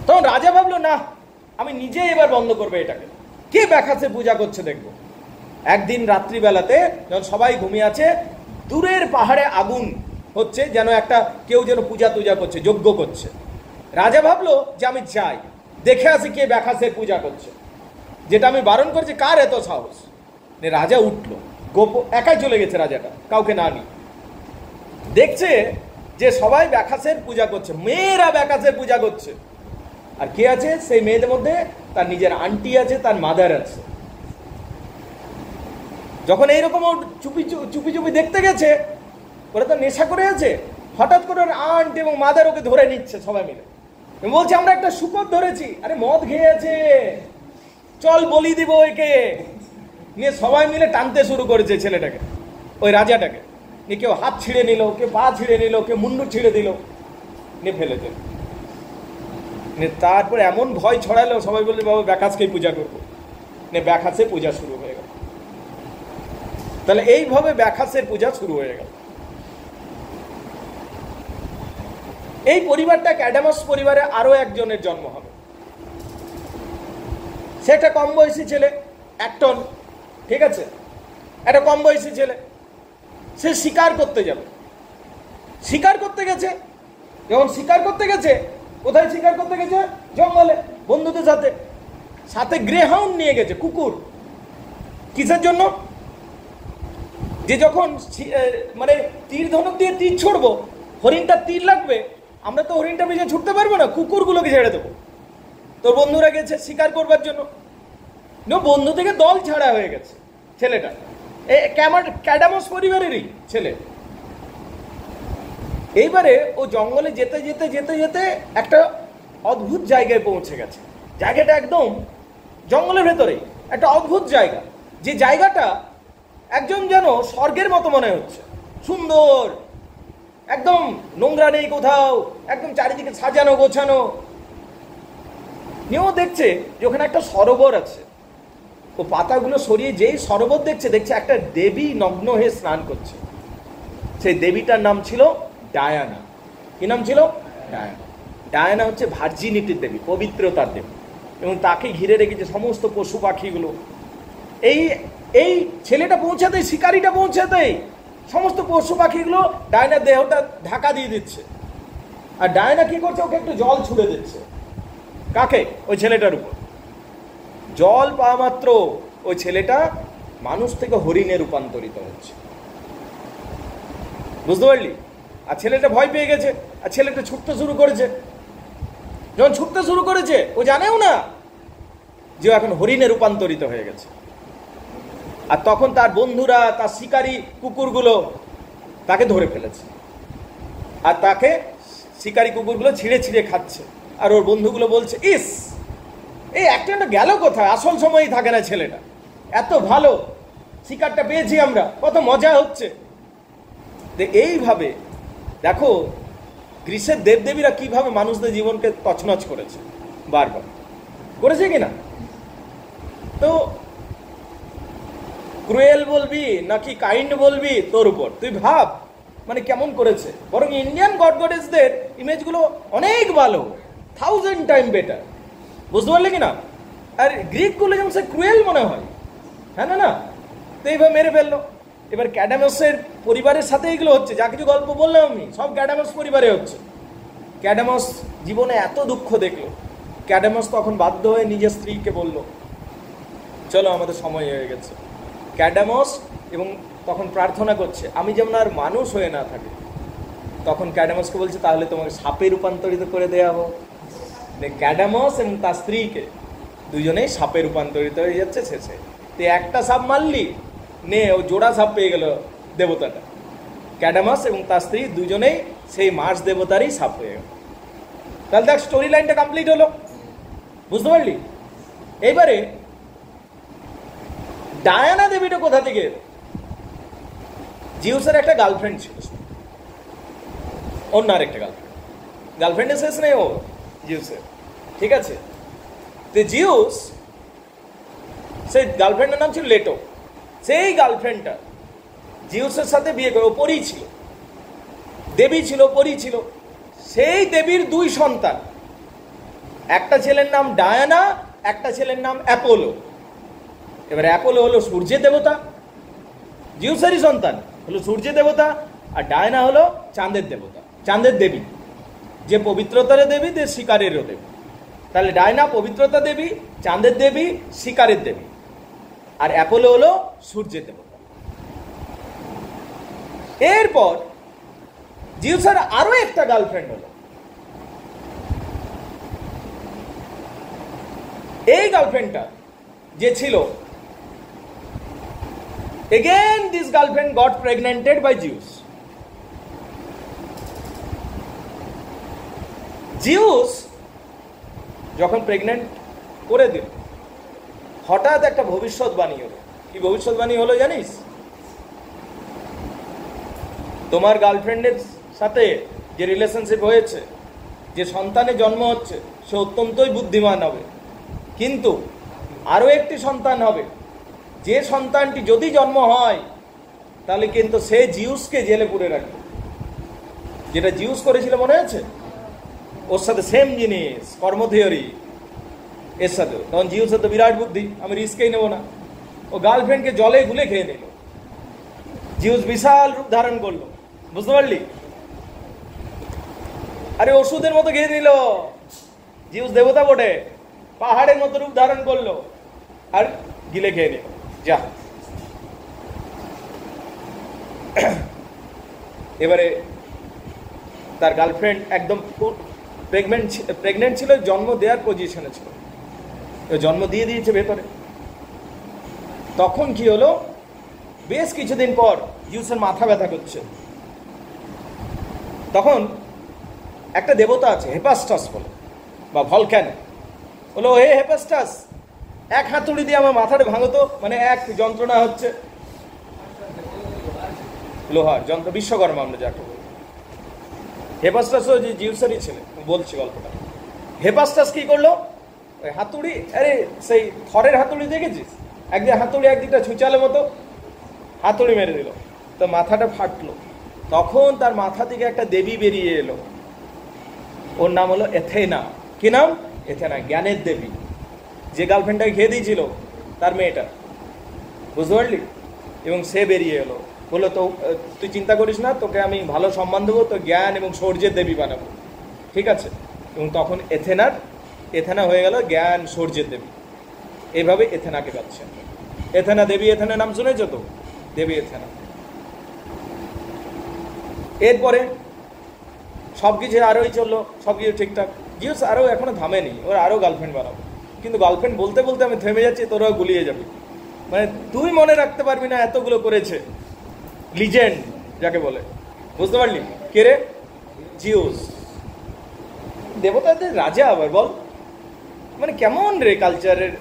তখন রাজা ভাবলো না, আমি নিজে এবার বন্ধ করবো এটাকে, কে ব্যাখাসের পূজা করছে দেখবো। একদিন রাত্রিবেলাতে যখন সবাই ঘুমিয়ে আছে, দূরের পাহাড়ে আগুন হচ্ছে, যেন কেউ যেন পূজা টুজা করছে, যজ্ঞ করছে। রাজা ভাবলো যে আমি যাই, দেখে আসি কে ব্যাখাসের পূজা করছে, যেটা আমি বারণ করছি, কার এত সাহস। রাজা উঠলো, একাই চলে গেছে রাজাটা, কাউকে না নিয়ে। দেখছে যে সবাই ব্যাখাসের পূজা করছে, মেয়েরা ব্যাখাসের পূজা করছে। আর কে আছে সেই মেয়েদের মধ্যে? তার নিজের আন্টি আছে, তার মাদার আছে। যখন এইরকম চুপি চুপি দেখতে গেছে, ওরা তো নেশা করে আছে, হঠাৎ করে ওর আন্ট এবং মাদার ওকে ধরে নিচ্ছে সবাই মিলে, বলছে আমরা একটা শুকর ধরেছি। আরে মদ খেয়ে আছে, চল বলি দিব একে। নিয়ে সবাই মিলে টানতে শুরু করেছে ছেলেটাকে, ওই রাজাটাকে নিয়ে। কেউ হাত ছিঁড়ে নিল, কেউ পা ছিঁড়ে নিল, কেউ মুন্ডু ছিঁড়ে দিল, নিয়ে ফেলে দিল। তারপরে এমন ভয় ছড়ালো, সবাই বলছে বাবা ব্যাখাসকেই পূজা করবো। ব্যাখাসের পূজা শুরু হয়ে গেল। তাহলে এইভাবে ব্যাখাসের পূজা শুরু হয়ে গেল। এই পরিবারটা ক্যাডামাস পরিবারে আরো একজনের জন্ম হবে। সে একটা কম বয়সী ছেলে, অ্যাক্টন, ঠিক আছে, একটা কম বয়সী ছেলে। সে শিকার করতে যাবে, শিকার করতে গেছে। যখন শিকার করতে গেছে, কোথায় শিকার করতে গেছে? জঙ্গলে, বন্ধুদের সাথে। সাথে গ্রেহাউন্ড নিয়ে গেছে, কুকুর। কিসের জন্য? যে যখন মানে তীর ধনুক দিয়ে তীর ছড়বো, হরিণটা তীর লাগবে, আমরা তো হরিণটা পিছনে ছুটতে পারবো না, কুকুরগুলোকে ছেড়ে দেবো। তো বন্ধুরা গেছে শিকার করবার জন্য, বন্ধু থেকে দল ছাড়া হয়ে গেছে ছেলেটা। ক্যাডামাস পরিবারেরই ছেলে। এইবারে ও জঙ্গলে যেতে যেতে যেতে যেতে একটা অদ্ভুত জায়গায় পৌঁছে গেছে। জায়গাটা একদম জঙ্গলের ভেতরে, একটা অদ্ভুত জায়গা, যে জায়গাটা একদম যেন স্বর্গের মতো মনে হচ্ছে। সুন্দর, একদম নোংরা নেই কোথাও, একদম চারিদিকে সাজানো গোছানো। নিয়েও দেখছে যে ওখানে একটা সরোবর আছে। ও পাতাগুলো সরিয়ে যেই সরোবর দেখছে, একটা দেবী নগ্ন হয়ে স্নান করছে। সেই দেবীটার নাম ছিল ডায়ানা। কি নাম ছিল? ডায়ানা। ডায়ানা হচ্ছে ভার্জিনিটির দেবী, পবিত্রতার দেবী, এবং তাকে ঘিরে রেখেছে সমস্ত পশু পাখিগুলো। এই ছেলেটা পৌঁছাতেই, শিকারিটা পৌঁছাতেই সমস্ত পশু পাখিগুলো ডায়নার দেহটা ঢাকা দিয়ে দিচ্ছে। আর ডায়না কি করছে? ওকে একটু জল ছুঁড়ে দিচ্ছে। কাকে? ওই ছেলেটার উপর। জল পাওয়া মাত্র ওই ছেলেটা মানুষ থেকে হরিণে রূপান্তরিত হচ্ছে। বুঝতে পারলি? আর ছেলেটা ভয় পেয়ে গেছে, আর ছেলেটা ছুটতে শুরু করেছে। যখন ছুটতে শুরু করেছে, ও জানেও না যে এখন হরিণে রূপান্তরিত হয়ে গেছে। আর তখন তার বন্ধুরা, তার শিকারী কুকুরগুলো তাকে ধরে ফেলেছে, আর তাকে শিকারী কুকুরগুলো ছিঁড়ে ছিঁড়ে খাচ্ছে। আর ওর বন্ধুগুলো বলছে, ইস, এই একটা গেল কোথায়? আসল সময়ই থাকে না ছেলেটা, এত ভালো শিকারটা পেয়েছি আমরা, কত মজা হচ্ছে। এইভাবে দেখো গ্রীসের দেবদেবীরা কিভাবে মানুষদের জীবনকে তছনছ করেছে। বারবার করেছে কিনা? তো ক্রুয়েল বলবি নাকি কাইন্ড বলবি তোর উপর, তুই ভাব মানে কেমন করেছে। বরং ইন্ডিয়ান গড গডেসদের ইমেজগুলো অনেক ভালো, 1000 টাইম বেটার, বুঝতে পারলে কিনা? আর গ্রিকগুলো যেমন সে ক্রুয়েল মনে হয়, হ্যাঁ না? না, তো এইভাবে মেরে ফেললো। এবার ক্যাডামাসের পরিবারের সাথে এগুলো হচ্ছে, যা কিছু গল্প বললাম আমি সব ক্যাডামাস পরিবারে হচ্ছে। ক্যাডামাস জীবনে এত দুঃখ দেখলো, ক্যাডামাস তখন বাধ্য হয়ে নিজের স্ত্রীকে বলল, চলো আমাদের সময় হয়ে গেছে। ক্যাডামাস এবং তখন প্রার্থনা করছে আমি যেমন আর মানুষ হয়ে না থাকি। তখন ক্যাডামাসকে বলছে তাহলে তোমাকে সাপে রূপান্তরিত করে দেওয়া হোক। ক্যাডামাস এবং তার স্ত্রীকে দুজনেই সাপে রূপান্তরিত হয়ে যাচ্ছে শেষে। তো একটা সাপ মারলি নে, ও জোড়া সাপ পেয়ে গেল দেবতাটা। ক্যাডামাস এবং তার স্ত্রী দুজনেই সেই মার্স দেবতারই সাপ হয়ে গেল। তাহলে দেখ স্টোরি লাইনটা কমপ্লিট হলো, বুঝতে পারলি? এইবারে ডায়ানা দেবীটা কোথা থেকে? জিউসের একটা গার্লফ্রেন্ড ছিল, অন্য আর একটা গার্লফ্রেন্ডের শেষ নেই ও জিউসের, ঠিক আছে? তো জিউস সেই গার্লফ্রেন্ডের নাম ছিল লেটো। সেই গার্লফ্রেন্ডটা জিউসের সাথে বিয়ে করে, ও পরী ছিল, দেবী ছিল, পরী ছিল। সেই দেবীর 2 সন্তান, একটা ছেলের নাম ডায়ানা, একটা ছেলের নাম অ্যাপোলো। এবার অ্যাপোলো হলো সূর্যের দেবতা, জিউসেরই সন্তান হলো সূর্যের দেবতা, আর ডায়ানা হলো চাঁদের দেবতা, চাঁদের দেবী, যে পবিত্রতার দেবী, যে শিকারেরও দেবী। তাহলে ডায়ানা পবিত্রতা দেবী, চাঁদের দেবী, শিকারের দেবী, আর অ্যাপোলো হলো সূর্যের দেবতা। এরপর জিউসের আরো একটা গার্লফ্রেন্ড হলো। এই গার্লফ্রেন্ডটা যে ছিল, again this girlfriend got pregnanted by Zeus. Zeus যখন প্রেগনেন্ট করে দিল, হঠাৎ একটা ভবিষ্যৎবাণী হলো। কি ভবিষ্যৎবাণী হলো জানিস? তোমার গার্লফ্রেন্ডের সাথে যে রিলেশনশিপ হয়েছে, যে সন্তানের জন্ম হচ্ছে, সে অত্যন্তই বুদ্ধিমান হবে, কিন্তু আরো একটি সন্তান হবে, যে সন্তানটি যদি জন্ম হয় তাহলে কিন্তু সে জিউসকে জেলে পুরে রাখবে। যেটা জিউস করেছিল মনে আছে? ওর সাথে সেম জিনিস, কর্ম থিওরি এর সাথে। তখন জিউসের তো বিরাট বুদ্ধি, আমি রিস্কেই নেবো না। ও গার্লফ্রেন্ডকে জলে গুলে খেয়ে নিল। জিউস বিশাল রূপ ধারণ করলো, বুঝতে পারলি? আরে ওষুধের মতো খেয়ে নিল। জিউস দেবতা বটে, পাহাড়ের মতো রূপ ধারণ করলো আর গিলে খেয়ে নিল। যা, এবারে তার গার্লফ্রেন্ড একদম প্রেগনেন্ট ছিল, জন্ম দেওয়ার পজিশনে ছিল, জন্ম দিয়ে দিয়েছে ভেতরে। তখন কি হলো, বেশ কিছুদিন পর জিউসের মাথা ব্যথা করছে। তখন একটা দেবতা আছে হেপাস্টাস বলে, বা ভলক্যানো, বলো হে হেপাস্টাস, এক হাতুড়ি দিয়ে আমার মাথাটা ভাঙতো, মানে এক যন্ত্রণা হচ্ছে, লোহার যন্ত্র, বিশ্বকর্মা আমরা যাকে বলি। হেপাস্টাসও যে জিউসেরই ছিলেন, বলছি গল্পটা। হেপাস্টাস কি করলো, ওই হাতুড়ি, আরে সেই থরের হাতুড়ি দেখেছিস, একদিন হাতুড়ি একদিকটা ছুচালের মতো হাতুড়ি মেরে দিল, তো মাথাটা ফাটলো। তখন তার মাথা থেকে একটা দেবী বেরিয়ে এলো, ওর নাম হলো এথেনা। কি নাম? এথেনা, জ্ঞানের দেবী, যে গার্লফ্রেন্ডটাকে খেয়ে দিয়েছিল তার মেয়েটা, বুঝতে পারলি? এবং সে বেরিয়ে এলো, বললো তো তুই চিন্তা করিস না, তোকে আমি ভালো সম্মান দেবো, তো জ্ঞান এবং শৌর্যের দেবী বানাবো, ঠিক আছে? এবং তখন এথেনা হয়ে গেল জ্ঞান শৌর্যের দেবী। এইভাবে এথেনাকে পাচ্ছেন। এথেনা দেবী, এথেনা নাম শুনেছ তো, দেবী এথেনা। এরপরে সবকিছু আরোই চললো, সবকিছু ঠিকঠাক। জিউস আরও এখনো থামেনি, ওর আরও গার্লফ্রেন্ড বানাবো। কিন্তু গার্লফ্রেন্ড বলতে বলতে আমি থেমে যাচ্ছি, তোরাও গুলিয়ে যাবি, মানে তুই মনে রাখতে পারবি না এতগুলো করেছে। লিজেন্ড যাকে বলে, বুঝতে পারলি? কে রে? জিউস, দেবতাদের রাজা আবার, বল মানে কেমন রে কালচারের,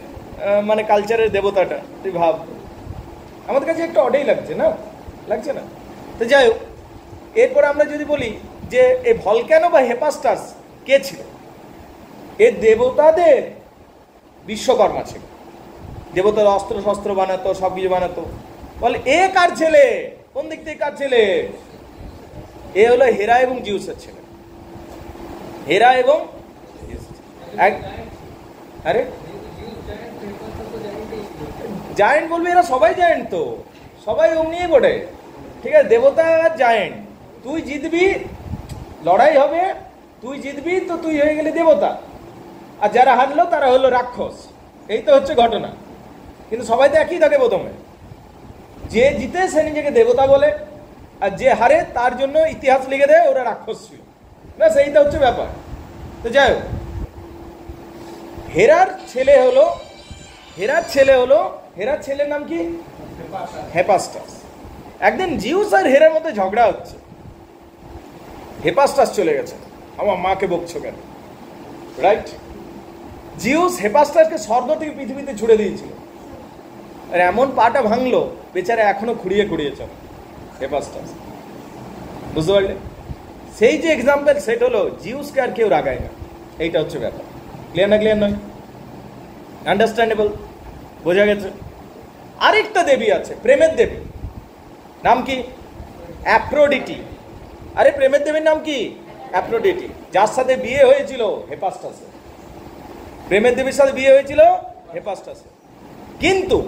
মানে কালচারের দেবতাটা, তুই ভাব। আমাদের কাছে একটা অডেই লাগছে না, লাগছে না? তো যাই হোক, এরপর আমরা যদি বলি যে এই ভলক্যানো বা হেপাস্টাস কে ছিল, এ দেবতাদের বিশ্বকর্মা ছিল, দেবতার অস্ত্র শস্ত্র বানাতো, সব কিছু বানাতো। বলে এ কার ছেলে? কোন দিক থেকে কার ছেলে? এ হলো হেরা এবং জিউসের ছেলে। হেরা এবং আরে জায়েন্ট বলবে, এরা সবাই জায়েন্ট, তো সবাই অমনিই বটে, ঠিক আছে? দেবতা আর জায়েন্ট, তুই জিতবি, লড়াই হবে, তুই জিতবি তো তুই হয়ে গেলি দেবতা, আর যারা হারলো তারা হলো রাক্ষস। এই তো হচ্ছে ঘটনা। কিন্তু সবাই তো একই থাকে প্রথমে, যে জিতে সে নিজেকে দেবতা বলে, আর যে হারে তার জন্য ইতিহাস লিখে দেয় ওরা রাক্ষস ছিল, না? সেইটা হচ্ছে ব্যাপার। তো যাই হোক, হেরার ছেলে হলো হেরার ছেলের নাম কি? হেপাস্টাস। একদিন জিউস আর হেরার মধ্যে ঝগড়া হচ্ছে, হেপাস্টাস চলে গেছে, আমার মাকে বকছো কেন, রাইট? জিউস হেপাস্টাসকে স্বর্গ থেকে পৃথিবীতে ছুড়ে দিয়েছিল, আর এমন পাটা ভাঙলো বেচারা এখনো খুঁড়িয়ে চলে হেপাস্টাস, বুঝতে পারলে? সেই যে এক্সাম্পল সেট হলো, জিউসকে আর কেউ রাগায় না। এইটা হচ্ছে ব্যাপার। ক্লিয়ার না? ক্লিয়ার নয়? আন্ডারস্ট্যান্ডেবল? বোঝা গেছে? আরেকটা দেবী আছে, প্রেমের দেবী। নাম কি? অ্যাফ্রোডিটি। আরে প্রেমের দেবীর নাম কি? অ্যাফ্রোডিটি, যার সাথে বিয়ে হয়েছিল হেপাস্টাসের। প্রেমের দেবীর সাথে বিয়ে হয়েছিল হেপাস্টাসের। কিন্তু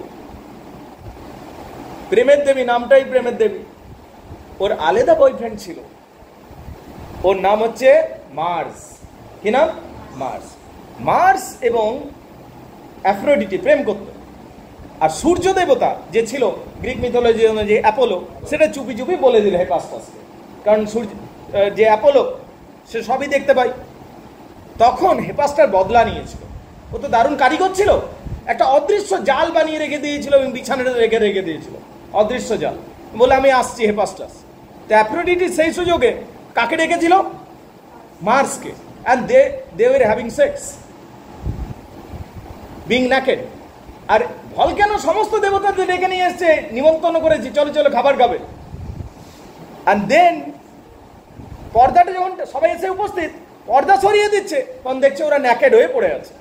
প্রেমের দেবী নামটাই প্রেমের দেবী, ওর আলাদা বয়ফ্রেন্ড ছিল, ওর নাম হচ্ছে মার্স। কি নাম? মার্স। মার্স এবং অ্যাফ্রোডিটি প্রেম করত। আর সূর্য দেবতা যে ছিল গ্রিক মিথোলজি অনুযায়ী অ্যাপোলো, সেটা চুপি চুপি বলে দিল হেপাস্টাসকে, কারণ সূর্য যে অ্যাপোলো সে সবই দেখতে পাই। তখন হেপাস্টার বদলা নিয়েছিল, ও তো দারুণ কারিগর ছিল, একটা অদৃশ্য জাল বানিয়ে রেখে দিয়েছিল এবং বিছানাটা রেখে দিয়েছিল, অদৃশ্য জাল। বলে আমি আসছি হেপাস্টাস। তো অ্যাফ্রোডিটি সেই সুযোগে কাকে ডেকেছিল? মার্সকে। And they were having sex, being naked. আর ভলক্যানো সমস্ত দেবতাদের ডেকে নিয়ে এসছে, নিমন্ত্রণ করেছি, চলো চলো খাবার খাবে। অ্যান্ড দেন পর্দাটা যখন সবাই এসে উপস্থিত, পর্দা সরিয়ে দিচ্ছে, তখন দেখছে ওরা ন্যাকেড হয়ে পড়ে আছে।